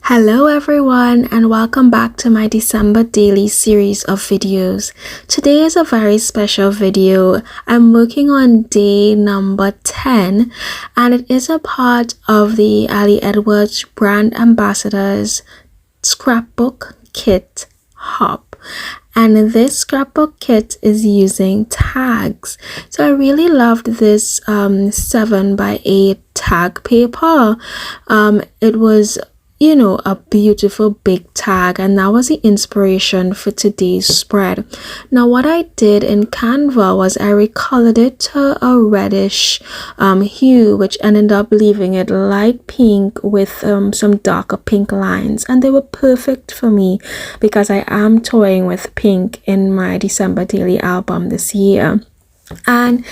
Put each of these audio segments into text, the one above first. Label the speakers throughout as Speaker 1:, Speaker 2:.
Speaker 1: Hello everyone and welcome back to my December daily series of videos. Today is a very special video. I'm working on day number 10 and it is a part of the Ali Edwards Brand Ambassadors Scrapbook Kit Hop. And this scrapbook kit is using tags. So I really loved this 7x8 tag paper. It was a beautiful big tag, and that was the inspiration for today's spread. Now what I did in Canva was I recolored it to a reddish hue, which ended up leaving it light pink with some darker pink lines, and they were perfect for me because I am toying with pink in my December daily album this year. And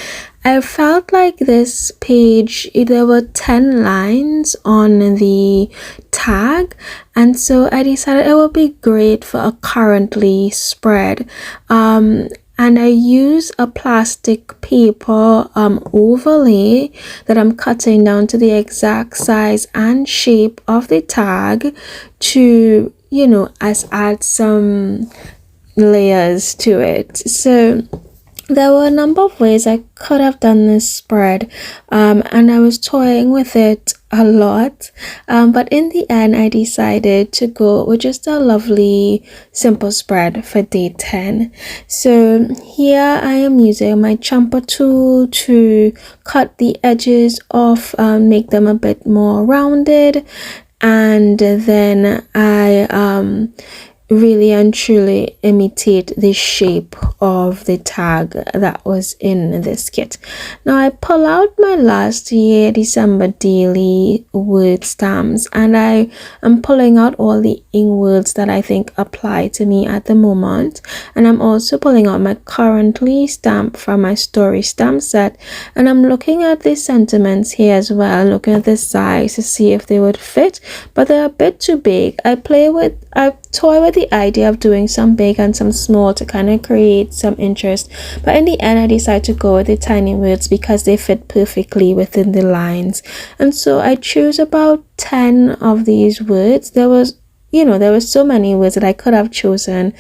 Speaker 1: I felt like this page, there were 10 lines on the tag, and so I decided it would be great for a currently spread. And I use a plastic paper overlay that I'm cutting down to the exact size and shape of the tag to, add some layers to it. So there were a number of ways I could have done this spread, and I was toying with it a lot, but in the end I decided to go with just a lovely simple spread for day 10. So here I am using my chomper tool to cut the edges off, make them a bit more rounded, and then I really and truly imitate the shape of the tag that was in this kit. Now I pull out my last year December daily word stamps, and I am pulling out all the ink words that I think apply to me at the moment, and I'm also pulling out my currently stamp from my story stamp set, and I'm looking at the sentiments here as well, looking at the size to see if they would fit, but they're a bit too big. I toy with the idea of doing some big and some small to kind of create some interest, but in the end I decided to go with the tiny words because they fit perfectly within the lines. And so I choose about 10 of these words. There were so many words that I could have chosen,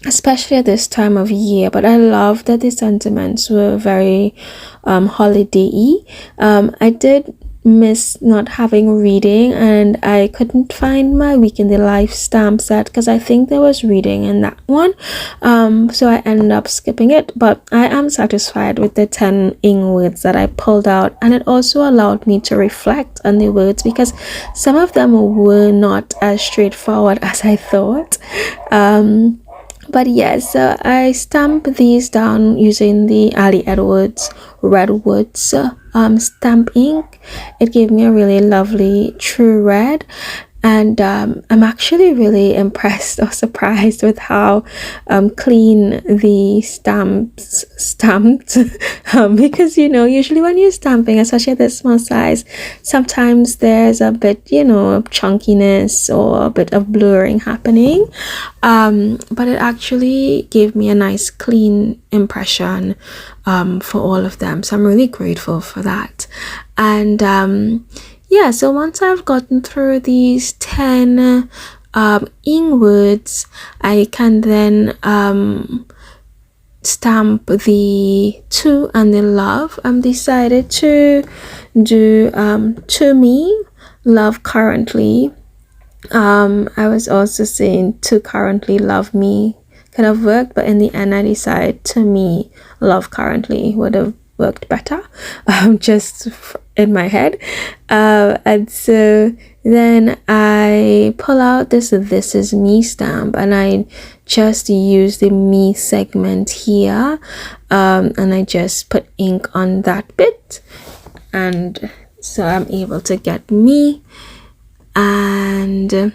Speaker 1: especially at this time of year, but I love that the sentiments were very holiday-y. I did miss not having reading, and I couldn't find my week in the life stamp set because I think there was reading in that one, so I ended up skipping it, but I am satisfied with the 10 ink words that I pulled out, and it also allowed me to reflect on the words because some of them were not as straightforward as I thought. But yes, so I stamped these down using the Ali Edwards Redwoods stamp ink. It gave me a really lovely true red, and I'm actually really impressed or surprised with how clean the stamps stamped, because usually when you're stamping, especially at this small size, sometimes there's a bit chunkiness or a bit of blurring happening, but it actually gave me a nice clean impression for all of them, so I'm really grateful for that. And yeah, so once I've gotten through these 10 ink words, I can then stamp the to and the love. I'm decided to do to me, love currently. I was also saying to currently, love me kind of worked, but in the end I decided to me, love currently would have worked better, just in my head. And so then I pull out this is me stamp, and I just use the me segment here, and I just put ink on that bit, and so I'm able to get me. And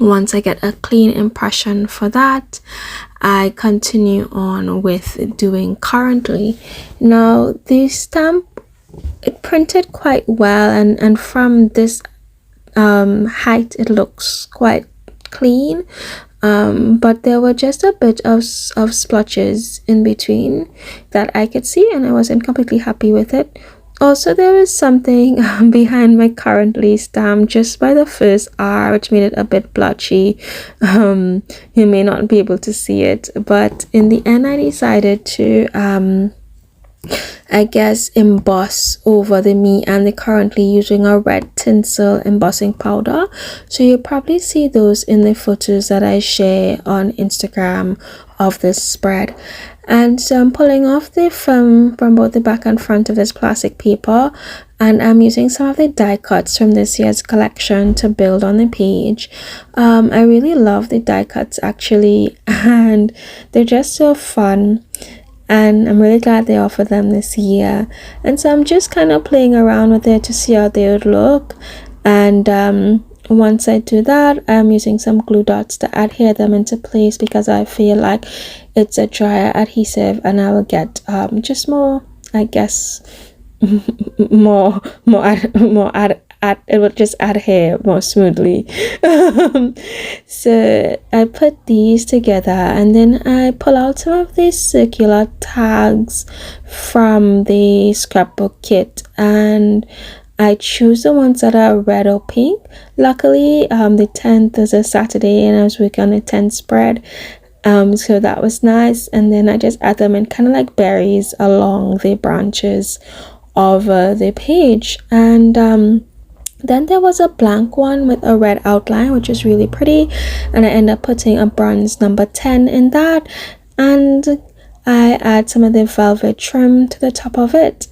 Speaker 1: once I get a clean impression for that, I continue on with doing currently. Now the stamp, it printed quite well, and from this height it looks quite clean, but there were just a bit of splotches in between that I could see, and I wasn't completely happy with it. Also, there was something behind my currently stamp just by the first R, which made it a bit blotchy. You may not be able to see it, but in the end I decided to I guess emboss over the me and the currently using a red tinsel embossing powder. So you'll probably see those in the photos that I share on Instagram of this spread. And so I'm pulling off the film from both the back and front of this plastic paper, and I'm using some of the die cuts from this year's collection to build on the page. I really love the die cuts actually, and they're just so fun, and I'm really glad they offered them this year. And so I'm just kind of playing around with it to see how they would look. And once I do that, I'm using some glue dots to adhere them into place because I feel like it's a drier adhesive, and I will get just more, I guess, more it would just adhere more smoothly. So I put these together, and then I pull out some of these circular tags from the scrapbook kit, and I choose the ones that are red or pink. Luckily, the 10th is a Saturday and I was working on the 10th spread. So that was nice. And then I just add them in kind of like berries along the branches of the page. And then there was a blank one with a red outline, which is really pretty. And I end up putting a bronze number 10 in that. And I add some of the velvet trim to the top of it.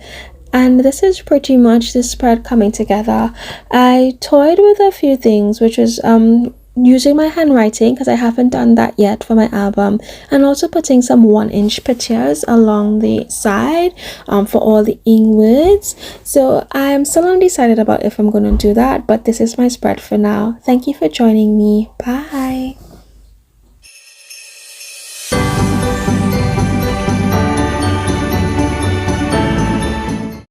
Speaker 1: And this is pretty much the spread coming together. I toyed with a few things, which was using my handwriting because I haven't done that yet for my album, and also putting some 1-inch pictures along the side for all the ing words. So I'm still undecided about if I'm going to do that, but this is my spread for now. Thank you for joining me. Bye.